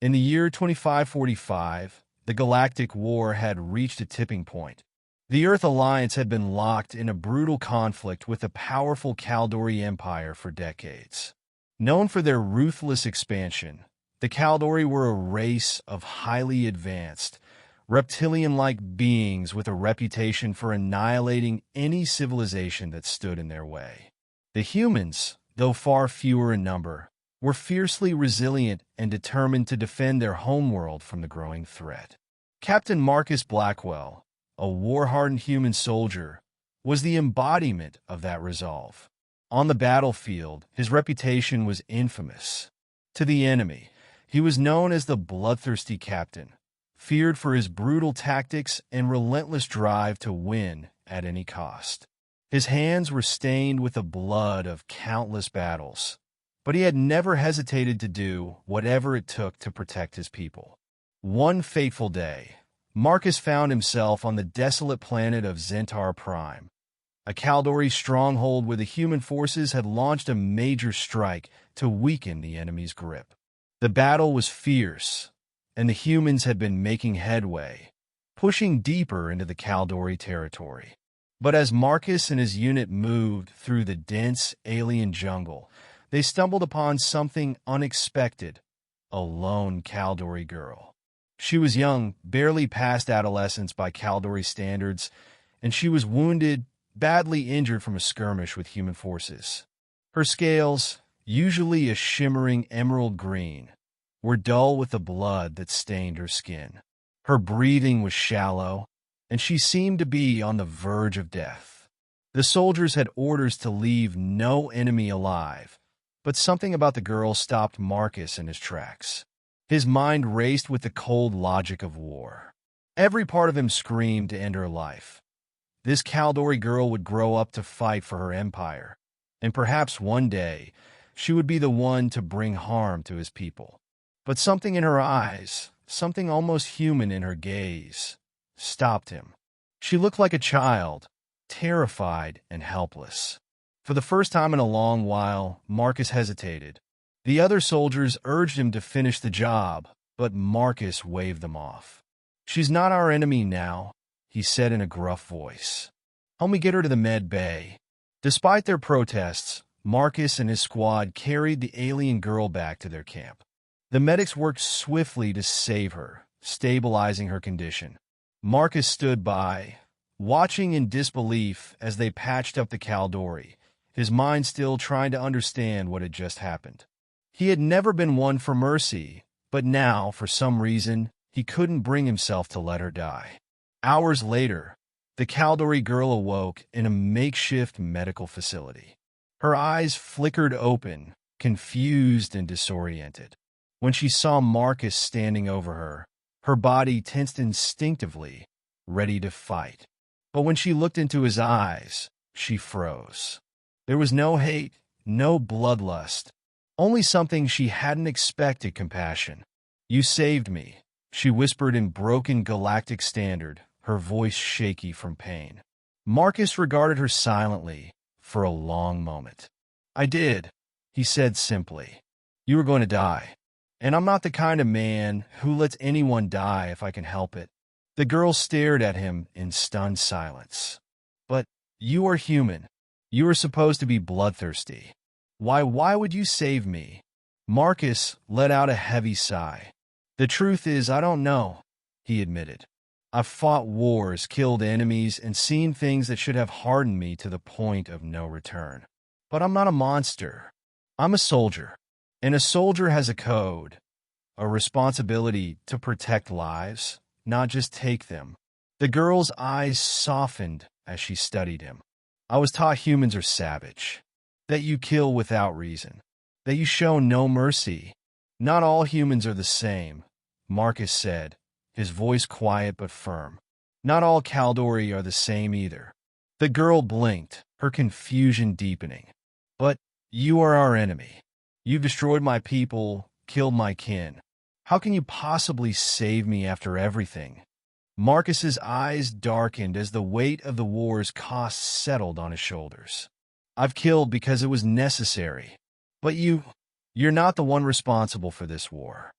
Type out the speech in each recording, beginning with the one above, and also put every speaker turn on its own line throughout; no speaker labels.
In the year 2545, the Galactic War had reached a tipping point. The Earth Alliance had been locked in a brutal conflict with the powerful Kaldori Empire for decades. Known for their ruthless expansion, the Kaldori were a race of highly advanced, reptilian-like beings with a reputation for annihilating any civilization that stood in their way. The humans, though far fewer in number, were fiercely resilient and determined to defend their homeworld from the growing threat. Captain Marcus Blackwell, a war-hardened human soldier, was the embodiment of that resolve. On the battlefield, his reputation was infamous. To the enemy, he was known as the Bloodthirsty Captain, feared for his brutal tactics and relentless drive to win at any cost. His hands were stained with the blood of countless battles, but he had never hesitated to do whatever it took to protect his people. One fateful day, Marcus found himself on the desolate planet of Zentar Prime, a Kaldori stronghold where the human forces had launched a major strike to weaken the enemy's grip. The battle was fierce, and the humans had been making headway, pushing deeper into the Kaldori territory. But as Marcus and his unit moved through the dense alien jungle, they stumbled upon something unexpected: a lone Kaldori girl. She was young, barely past adolescence by Kaldori standards, and she was wounded, badly injured from a skirmish with human forces. Her scales, usually a shimmering emerald green, were dull with the blood that stained her skin. Her breathing was shallow, and she seemed to be on the verge of death. The soldiers had orders to leave no enemy alive, but something about the girl stopped Marcus in his tracks. His mind raced with the cold logic of war. Every part of him screamed to end her life. This Kaldori girl would grow up to fight for her empire, and perhaps one day she would be the one to bring harm to his people. But something in her eyes, something almost human in her gaze, stopped him. She looked like a child, terrified and helpless. For the first time in a long while, Marcus hesitated. The other soldiers urged him to finish the job, but Marcus waved them off. "She's not our enemy now," he said in a gruff voice. "Help me get her to the med bay." Despite their protests, Marcus and his squad carried the alien girl back to their camp. The medics worked swiftly to save her, stabilizing her condition. Marcus stood by, watching in disbelief as they patched up the Kaldori, his mind still trying to understand what had just happened. He had never been one for mercy, but now, for some reason, he couldn't bring himself to let her die. Hours later, the Kaldori girl awoke in a makeshift medical facility. Her eyes flickered open, confused and disoriented. When she saw Marcus standing over her, her body tensed instinctively, ready to fight. But when she looked into his eyes, she froze. There was no hate, no bloodlust, only something she hadn't expected: compassion. "You saved me," she whispered in broken Galactic standard, her voice shaky from pain. Marcus regarded her silently for a long moment. "I did," he said simply. "You were going to die, and I'm not the kind of man who lets anyone die if I can help it." The girl stared at him in stunned silence. "But you are human. You are supposed to be bloodthirsty. Why would you save me?" Marcus let out a heavy sigh. "The truth is, I don't know," he admitted. "I've fought wars, killed enemies, and seen things that should have hardened me to the point of no return. But I'm not a monster. I'm a soldier. And a soldier has a code, a responsibility to protect lives, not just take them." The girl's eyes softened as she studied him. "I was taught humans are savage, that you kill without reason, that you show no mercy. Not all humans are the same," Marcus said, his voice quiet but firm. "Not all Kaldori are the same either." The girl blinked, her confusion deepening. "But you are our enemy. You've destroyed my people, killed my kin. How can you possibly save me after everything?" Marcus's eyes darkened as the weight of the war's costs settled on his shoulders. "I've killed because it was necessary. But you're not the one responsible for this war.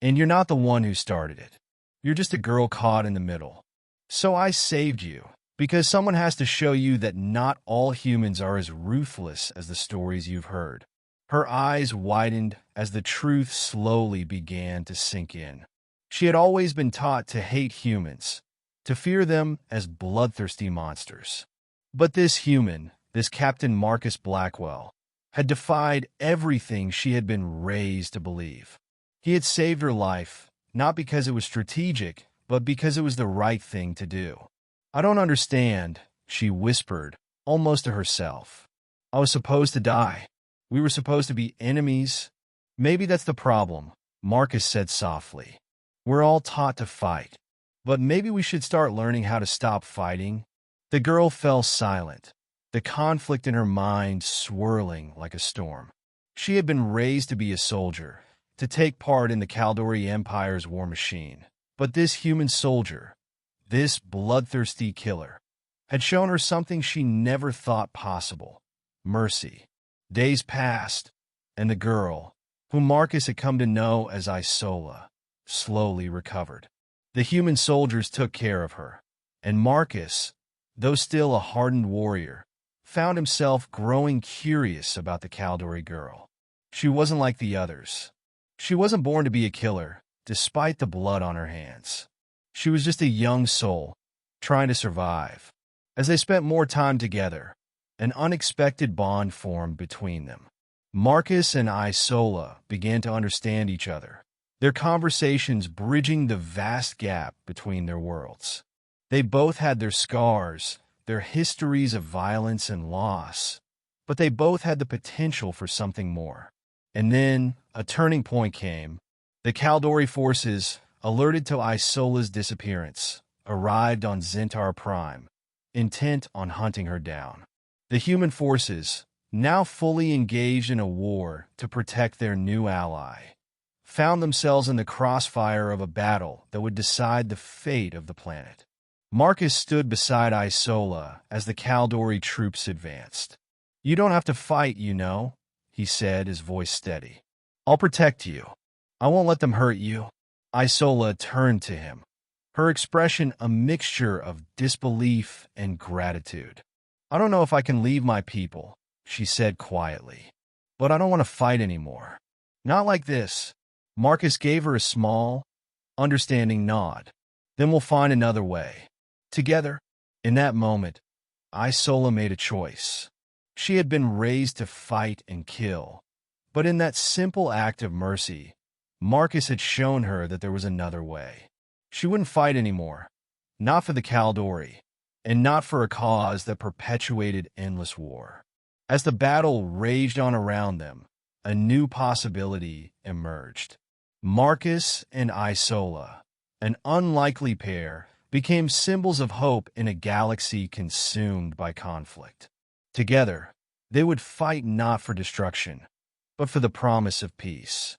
And you're not the one who started it. You're just a girl caught in the middle. So I saved you, because someone has to show you that not all humans are as ruthless as the stories you've heard." Her eyes widened as the truth slowly began to sink in. She had always been taught to hate humans, to fear them as bloodthirsty monsters. But this human, this Captain Marcus Blackwell, had defied everything she had been raised to believe. He had saved her life, not because it was strategic, but because it was the right thing to do. "I don't understand," she whispered, almost to herself. "I was supposed to die. We were supposed to be enemies." "Maybe that's the problem," Marcus said softly. "We're all taught to fight. But maybe we should start learning how to stop fighting." The girl fell silent, the conflict in her mind swirling like a storm. She had been raised to be a soldier, to take part in the Kaldori Empire's war machine. But this human soldier, this bloodthirsty killer, had shown her something she never thought possible: mercy. Days passed, and the girl, whom Marcus had come to know as Ysola, slowly recovered. The human soldiers took care of her, and Marcus, though still a hardened warrior, found himself growing curious about the Kaldori girl. She wasn't like the others. She wasn't born to be a killer, despite the blood on her hands. She was just a young soul, trying to survive. As they spent more time together, an unexpected bond formed between them. Marcus and Ysola began to understand each other, their conversations bridging the vast gap between their worlds. They both had their scars, their histories of violence and loss, but they both had the potential for something more. And then a turning point came. The Kaldori forces, alerted to Ysola's disappearance, arrived on Zentar Prime, intent on hunting her down. The human forces, now fully engaged in a war to protect their new ally, found themselves in the crossfire of a battle that would decide the fate of the planet. Marcus stood beside Ysola as the Kaldori troops advanced. "You don't have to fight, you know," he said, his voice steady. "I'll protect you. I won't let them hurt you." Ysola turned to him, her expression a mixture of disbelief and gratitude. "I don't know if I can leave my people," she said quietly, "but I don't want to fight anymore. Not like this." Marcus gave her a small, understanding nod. "Then we'll find another way. Together." In that moment, Ysola made a choice. She had been raised to fight and kill, but in that simple act of mercy, Marcus had shown her that there was another way. She wouldn't fight anymore, not for the Kaldori, and not for a cause that perpetuated endless war. As the battle raged on around them, a new possibility emerged. Marcus and Ysola, an unlikely pair, became symbols of hope in a galaxy consumed by conflict. Together, they would fight not for destruction, but for the promise of peace.